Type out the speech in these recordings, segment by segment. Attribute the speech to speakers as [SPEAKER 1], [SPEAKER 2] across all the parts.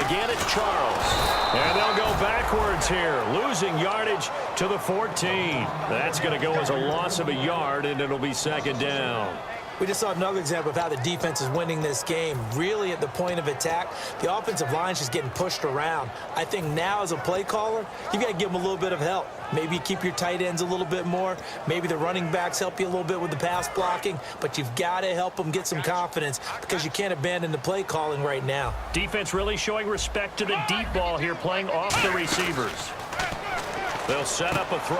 [SPEAKER 1] Again, it's Charles. And they'll go backwards here, losing yardage to the 14. That's going to go as a loss of a yard, and it'll be second down.
[SPEAKER 2] We just saw another example of how the defense is winning this game. Really at the point of attack, the offensive line is just getting pushed around. I think now as a play caller, you got to give them a little bit of help. Maybe keep your tight ends a little bit more. Maybe the running backs help you a little bit with the pass blocking. But you've got to help them get some confidence because you can't abandon the play calling right now.
[SPEAKER 1] Defense really showing respect to the deep ball here, playing off the receivers. They'll set up a throw.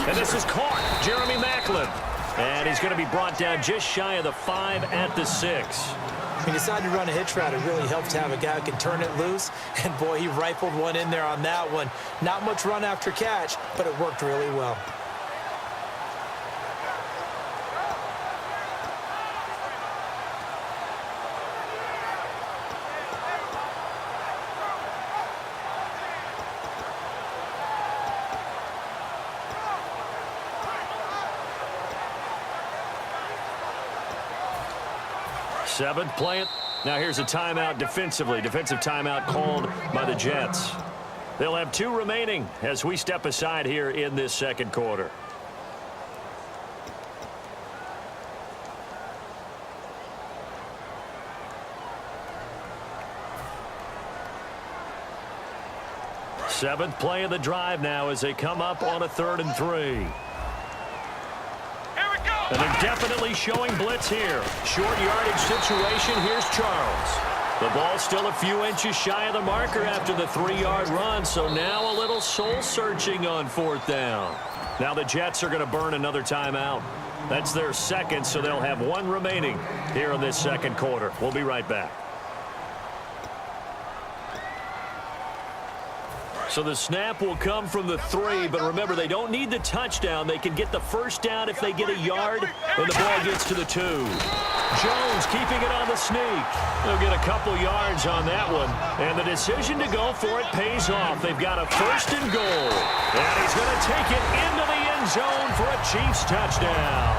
[SPEAKER 1] And this is caught. Jeremy Maclin. And he's going to be brought down just shy of the 5 at the 6.
[SPEAKER 2] When you decide to run a hitch route, it really helps to have a guy who can turn it loose. And, boy, he rifled one in there on that one. Not much run after catch, but it worked really well.
[SPEAKER 1] Seventh play. Now here's a timeout defensively. Defensive timeout called by the Jets. They'll have 2 remaining as we step aside here in this second quarter. Seventh play of the drive now as they come up on a 3rd and 3. And they're definitely showing blitz here. Short yardage situation. Here's Charles. The ball's still a few inches shy of the marker after the 3-yard run, so now a little soul-searching on 4th down. Now the Jets are going to burn another timeout. That's their second, so they'll have 1 remaining here in this second quarter. We'll be right back. So the snap will come from the 3, but remember, they don't need the touchdown. They can get the first down if they get a yard, and the ball gets to the 2. Jones keeping it on the sneak. They'll get a couple yards on that one, and the decision to go for it pays off. They've got a 1st and goal, and he's going to take it into the end zone for a Chiefs touchdown.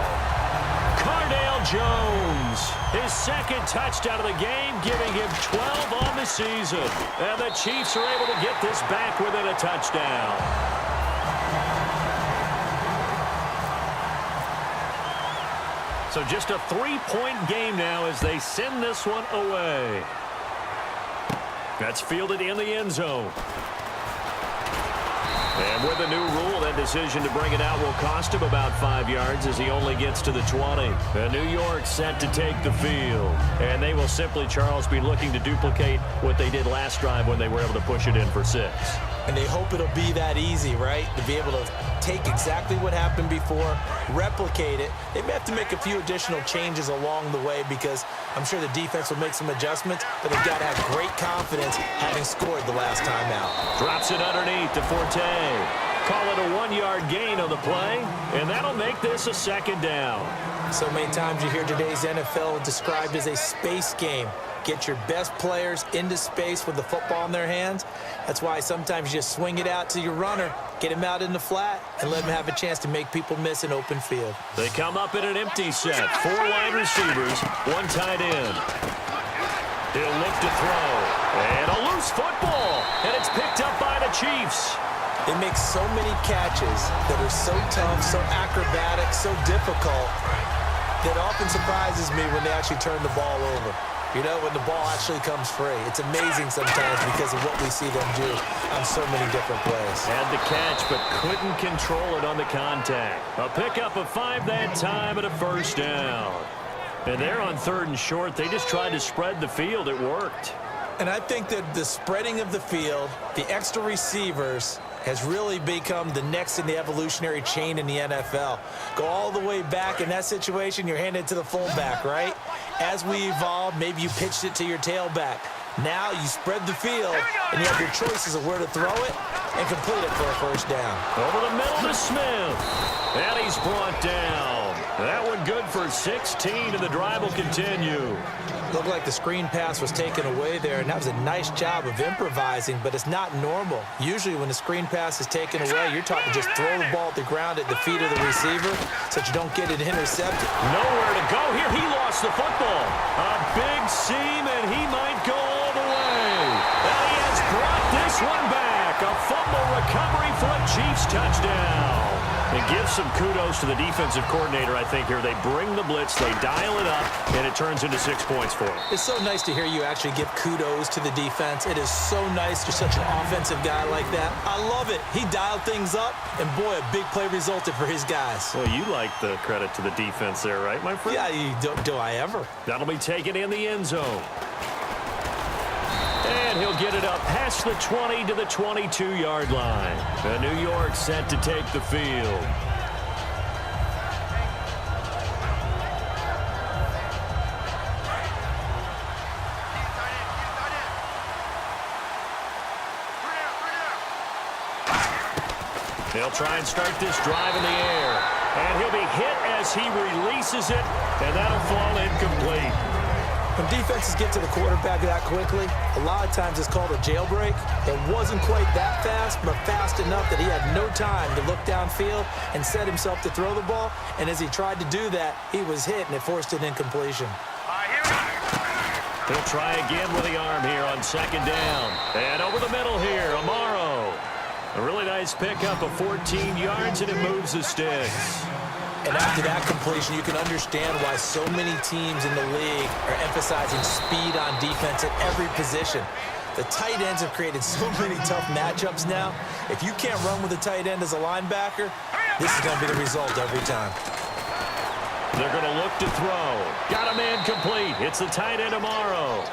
[SPEAKER 1] Cardale Jones, his 2nd touchdown of the game, giving him 12 on the season. And the Chiefs are able to get this back within a touchdown. So just a 3-point game now as they send this one away. That's fielded in the end zone. And with a new rule, that decision to bring it out will cost him about 5 yards as he only gets to the 20. And New York set to take the field. And they will simply, Charles, be looking to duplicate what they did last drive when they were able to push it in for 6.
[SPEAKER 2] And they hope it'll be that easy, right? To be able to take exactly what happened before, replicate it. They may have to make a few additional changes along the way because I'm sure the defense will make some adjustments, but they've got to have great confidence having scored the last time out.
[SPEAKER 1] Drops it underneath to Forte. Call it a 1-yard gain on the play, and that'll make this a 2nd down.
[SPEAKER 2] So many times you hear today's NFL described as a space game. Get your best players into space with the football in their hands. That's why sometimes you just swing it out to your runner, get him out in the flat, and let him have a chance to make people miss an open field.
[SPEAKER 1] They come up in an empty set. 4 wide receivers, 1 tight end. He'll look to throw. And a loose football. And it's picked up by the Chiefs.
[SPEAKER 2] They make so many catches that are so tough, so acrobatic, so difficult, that often surprises me when they actually turn the ball over. You know, when the ball actually comes free. It's amazing sometimes because of what we see them do on so many different plays.
[SPEAKER 1] Had the catch, but couldn't control it on the contact. A pickup of 5 that time and a 1st down. And they're on 3rd and short. They just tried to spread the field. It worked.
[SPEAKER 2] And I think that the spreading of the field, the extra receivers, has really become the next in the evolutionary chain in the NFL. Go all the way back in that situation, you're handed to the fullback, right? As we evolve, maybe you pitched it to your tailback. Now you spread the field, and you have your choices of where to throw it and complete it for a 1st down.
[SPEAKER 1] Over the middle to Smith. And he's brought down. That one good for 16, and the drive will continue.
[SPEAKER 2] Looked like the screen pass was taken away there, and that was a nice job of improvising, but it's not normal. Usually when the screen pass is taken away, you're taught to just throw the ball at the ground at the feet of the receiver so that you don't get it intercepted.
[SPEAKER 1] Nowhere to go here. He lost the football. A big seam, and he might go all the way. And he has brought this one back. A fumble recovery for a Chiefs touchdown. And give some kudos to the defensive coordinator, I think, here. They bring the blitz, they dial it up, and it turns into 6 points for them.
[SPEAKER 2] It's so nice to hear you actually give kudos to the defense. It is so nice you're such an offensive guy like that. I love it. He dialed things up, and boy, a big play resulted for his guys.
[SPEAKER 1] Well, you like the credit to the defense there, right, my friend?
[SPEAKER 2] Yeah, do I ever.
[SPEAKER 1] That'll be taken in the end zone. And he'll get it up past the 20 to the 22-yard line. And New York set to take the field. They'll try and start this drive in the air. And he'll be hit as he releases it, and that'll fall incomplete.
[SPEAKER 2] When defenses get to the quarterback that quickly, a lot of times it's called a jailbreak. It wasn't quite that fast, but fast enough that he had no time to look downfield and set himself to throw the ball. And as he tried to do that, he was hit, and it forced an incompletion.
[SPEAKER 1] He'll try again with the arm here on second down. And over the middle here, Amaro. A really nice pickup of 14 yards, and it moves the sticks.
[SPEAKER 2] And after that completion, you can understand why so many teams in the league are emphasizing speed on defense at every position. The tight ends have created so many tough matchups now. If you can't run with a tight end as a linebacker, this is going to be the result every time.
[SPEAKER 1] They're going to look to throw. Got a man complete. It's the tight end, Amaro.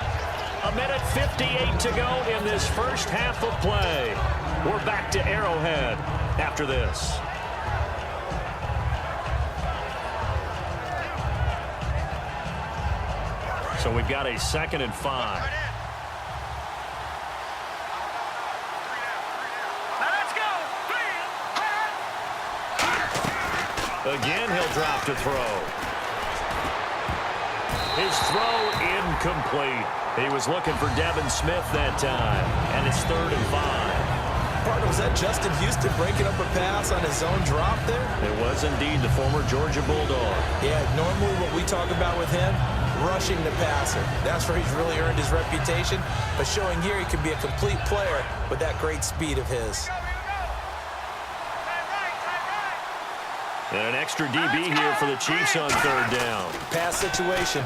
[SPEAKER 1] 1:58 to go in this first half of play. We're back to Arrowhead after this. So we've got a 2nd and 5.
[SPEAKER 3] Let's go.
[SPEAKER 1] Again, he'll drop to throw. His throw incomplete. He was looking for Devin Smith that time, and it's 3rd and 5.
[SPEAKER 2] Partner, was that Justin Houston breaking up a pass on his own drop there?
[SPEAKER 1] It was indeed the former Georgia Bulldog.
[SPEAKER 2] Yeah, normally what we talk about with him, rushing the passer. That's where he's really earned his reputation. But showing here he can be a complete player with that great speed of his.
[SPEAKER 1] And an extra DB here for the Chiefs on 3rd down.
[SPEAKER 2] Pass situation.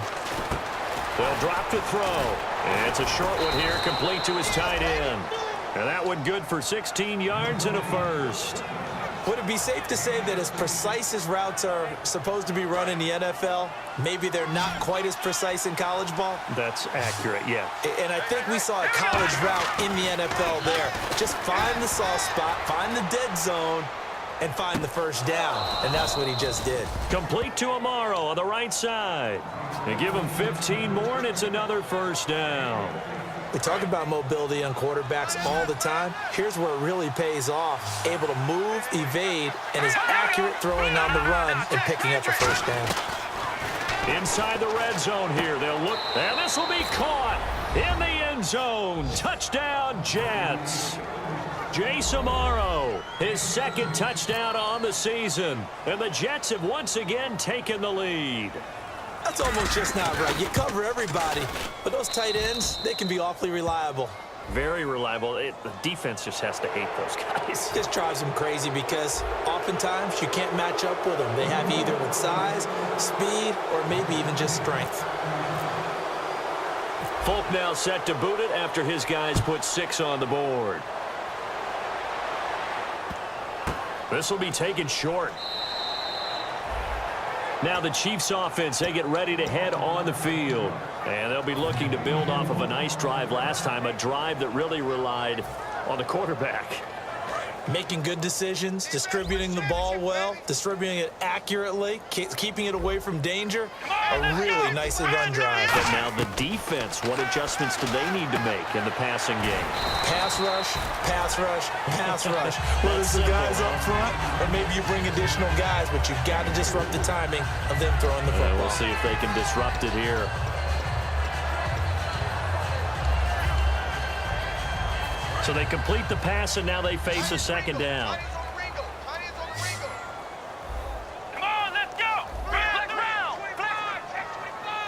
[SPEAKER 1] They'll drop to throw. And it's a short one here, complete to his tight end. And that one good for 16 yards and a first.
[SPEAKER 2] Would it be safe to say that as precise as routes are supposed to be run in the NFL, maybe they're not quite as precise in college ball?
[SPEAKER 1] That's accurate, yeah.
[SPEAKER 2] And I think we saw a college route in the NFL there. Just find the soft spot, find the dead zone, and find the first down. And that's what he just did.
[SPEAKER 1] Complete to Amaro on the right side. They give him 15 more, and it's another first down.
[SPEAKER 2] We talk about mobility on quarterbacks all the time. Here's where it really pays off. Able to move, evade, and is accurate throwing on the run and picking up a first down.
[SPEAKER 1] Inside the red zone here. They'll look, and this will be caught in the end zone. Touchdown, Jets. Jace Amaro, his 2nd touchdown on the season. And the Jets have once again taken the lead.
[SPEAKER 2] That's almost just not right. You cover everybody, but those tight ends, they can be awfully reliable.
[SPEAKER 1] Very reliable. The defense just has to hate those guys.
[SPEAKER 2] This drives them crazy because oftentimes you can't match up with them. They have you either with size, speed, or maybe even just strength.
[SPEAKER 1] Folk now set to boot it after his guys put 6 on the board. This will be taken short. Now the Chiefs offense, they get ready to head on the field. And they'll be looking to build off of a nice drive last time, a drive that really relied on the quarterback.
[SPEAKER 2] Making good decisions, distributing the ball well, distributing it accurately, keeping it away from danger. A really nicely run drive.
[SPEAKER 1] But now the defense, what adjustments do they need to make in the passing game?
[SPEAKER 2] Pass rush, pass rush, pass rush. Whether it's the guys up front or maybe you bring additional guys, but you've got to disrupt the timing of them throwing the football.
[SPEAKER 1] And we'll see if they can disrupt it here. So they complete the pass, and now they face a 2nd down.
[SPEAKER 3] Come on, let's go.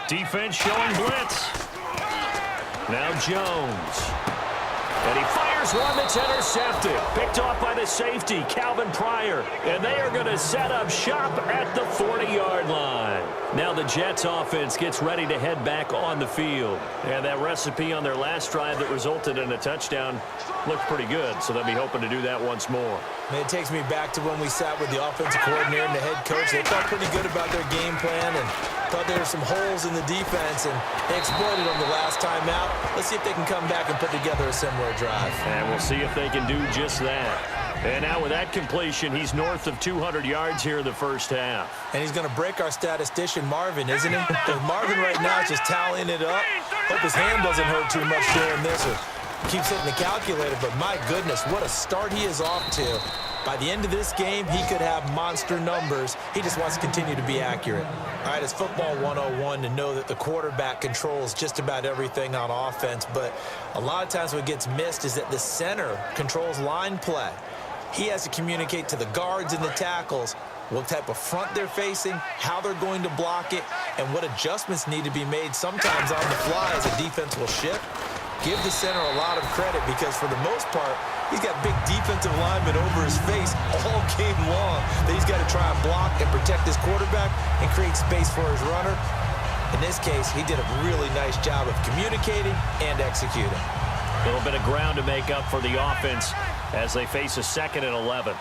[SPEAKER 1] Defense showing blitz. Now Jones. And he fires one that's intercepted. Picked off by the safety, Calvin Pryor. And they are going to set up shop at the 40-yard line. Now the Jets offense gets ready to head back on the field. And that recipe on their last drive that resulted in a touchdown looked pretty good. So they'll be hoping to do that once more.
[SPEAKER 2] Man, it takes me back to when we sat with the offensive coordinator and the head coach. They felt pretty good about their game plan and thought there were some holes in the defense, and they exploited them the last time out. Let's see if they can come back and put together a similar drive.
[SPEAKER 1] And we'll see if they can do just that. And now with that completion, he's north of 200 yards here in the first half.
[SPEAKER 2] And he's going to break our statistician, Marvin, isn't he? Because Marvin right now is just tallying it up. Hope his hand doesn't hurt too much doing this or keeps hitting the calculator. But my goodness, what a start he is off to. By the end of this game, he could have monster numbers. He just wants to continue to be accurate. All right, it's football 101 to know that the quarterback controls just about everything on offense. But a lot of times what gets missed is that the center controls line play. He has to communicate to the guards and the tackles what type of front they're facing, how they're going to block it, and what adjustments need to be made sometimes on the fly as a defense will shift. Give the center a lot of credit because for the most part, he's got big defensive linemen over his face all game long that he's got to try and block and protect his quarterback and create space for his runner. In this case, he did a really nice job of communicating and executing.
[SPEAKER 1] A little bit of ground to make up for the offense as they face a 2nd and 11.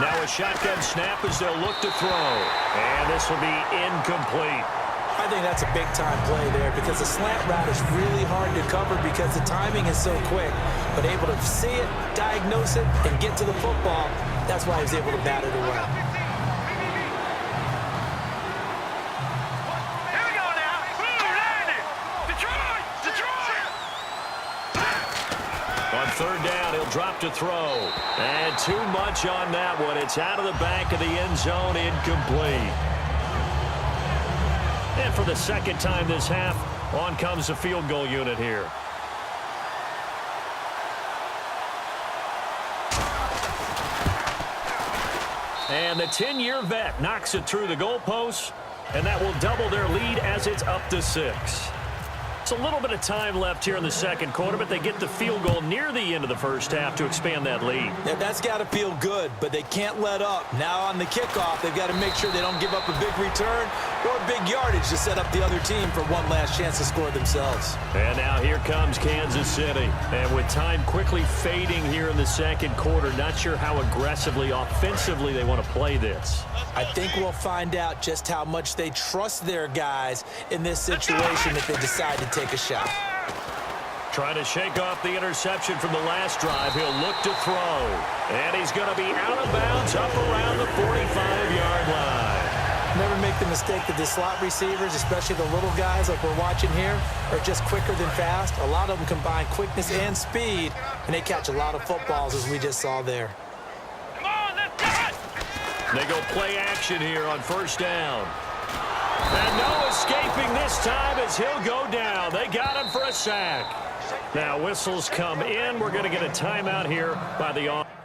[SPEAKER 1] Now a shotgun snap as they'll look to throw. And this will be incomplete.
[SPEAKER 2] I think that's a big-time play there because the slant route is really hard to cover because the timing is so quick. But able to see it, diagnose it, and get to the football, that's why he was able to bat it away.
[SPEAKER 3] Here we go now. Ooh, landed. Detroit! Detroit!
[SPEAKER 1] On 3rd down, he'll drop to throw. And too much on that one. It's out of the back of the end zone, incomplete. And for the 2nd time this half, on comes the field goal unit here. And the 10-year vet knocks it through the goalpost, and that will double their lead as it's up to 6. It's a little bit of time left here in the 2nd quarter, but they get the field goal near the end of the 1st half to expand that lead.
[SPEAKER 2] Yeah, that's got to feel good, but they can't let up. Now on the kickoff, they've got to make sure they don't give up a big return or big yardage to set up the other team for one last chance to score themselves.
[SPEAKER 1] And now here comes Kansas City. And with time quickly fading here in the 2nd quarter, not sure how aggressively, offensively they want to play this.
[SPEAKER 2] I think we'll find out just how much they trust their guys in this situation if they decide to take a shot.
[SPEAKER 1] Trying to shake off the interception from the last drive. He'll look to throw. And he's going to be out of bounds up around the 45-yard line.
[SPEAKER 2] Never make the mistake that the slot receivers, especially the little guys like we're watching here, are just quicker than fast. A lot of them combine quickness and speed, and they catch a lot of footballs as we just saw there.
[SPEAKER 3] Come on, let's go!
[SPEAKER 1] They go play action here on 1st down. And no escaping this time as he'll go down. They got him for a sack. Now whistles come in. We're going to get a timeout here by the offense.